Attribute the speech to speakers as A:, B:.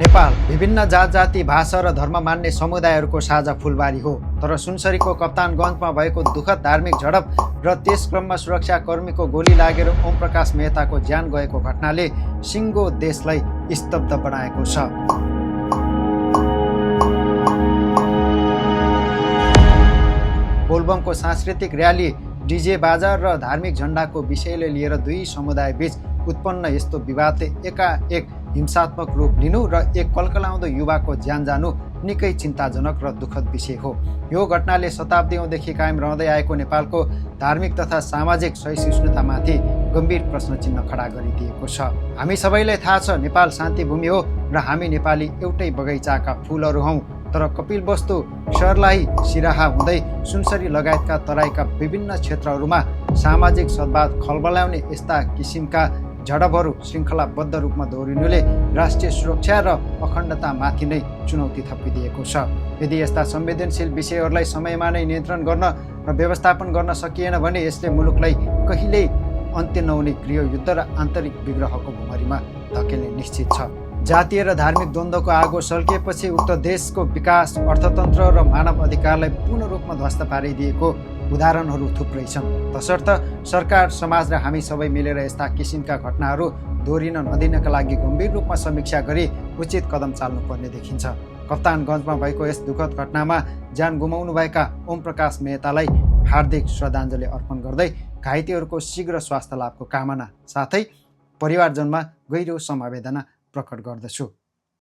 A: नेपाल विभिन्न जात जाति भाषा र धर्म मान्ने समुदायहरूको साझा फुलबारी हो। तर सुनसरीको कप्तानगञ्जमा भएको दुःखद धार्मिक झडप र त्यस क्रममा सुरक्षाकर्मीको गोली लागेर ओम प्रकाश मेहताको ज्यान गएको घटनाले सिङ्गो देशलाई स्तब्ध बनाएको छ। बोलबमको सांस्कृतिक र्याली, डिजे बाजा र धार्मिक झण्डाको विषयले लिएर दुई समुदाय बीच उत्पन्न यस्तो विवादले एकाएक हिंसात्मक रूप लिनु र एक कलकलाउँदो युवाको ज्यान जानु निकै चिन्ताजनक र दुःखद विषय हो। यो घटनाले शताब्दीौँदेखि कायम रहँदै आएको नेपालको धार्मिक तथा सामाजिक सहिष्णुतामाथि गम्भीर प्रश्न चिन्ह खडा गरिदिएको छ। हामी सबैलाई थाहा छ, नेपाल शान्ति भूमि हो र हामी नेपाली एउटै बगैँचाका फुलहरू हौँ। तर कपिलवस्तु, सर्लाही, सिराहा हुँदै सुनसरी लगायतका तराईका विभिन्न क्षेत्रहरूमा सामाजिक सद्भाव खलबलाउने यस्ता किसिमका झडपहरू श्रृङ्खलाबद्ध रूपमा दोहोरिनुले राष्ट्रिय सुरक्षा र अखण्डतामाथि नै चुनौती थपिदिएको छ। यदि यस्ता संवेदनशील विषयहरूलाई समयमा नै नियन्त्रण गर्न र व्यवस्थापन गर्न सकिएन भने यसले मुलुकलाई कहिल्यै अन्त्य नहुने गृहयुद्ध र आन्तरिक विग्रहको भुमरीमा धकेल्ने निश्चित छ। जातीय र धार्मिक द्वन्द्वको आगो सल्किएपछि उक्त देशको विकास, अर्थतन्त्र र मानव अधिकारलाई पूर्ण रूपमा ध्वस्त पारिदिएको उदाहरणहरू थुप्रै छन्। तसर्थ सरकार, समाज र हामी सबै मिलेर यस्ता किसिमका घटनाहरू दोहोरिन नदिनका लागि गम्भीर रूपमा समीक्षा गरी उचित कदम चाल्नुपर्ने देखिन्छ। कप्तानगञ्जमा भएको यस दुःखद घटनामा ज्यान गुमाउनुभएका ओम प्रकाश मेहतालाई हार्दिक श्रद्धाञ्जली अर्पण गर्दै घाइतेहरूको शीघ्र स्वास्थ्य लाभको कामना साथै परिवारजनमा गहिरो समवेदना प्रकट गर्दछु।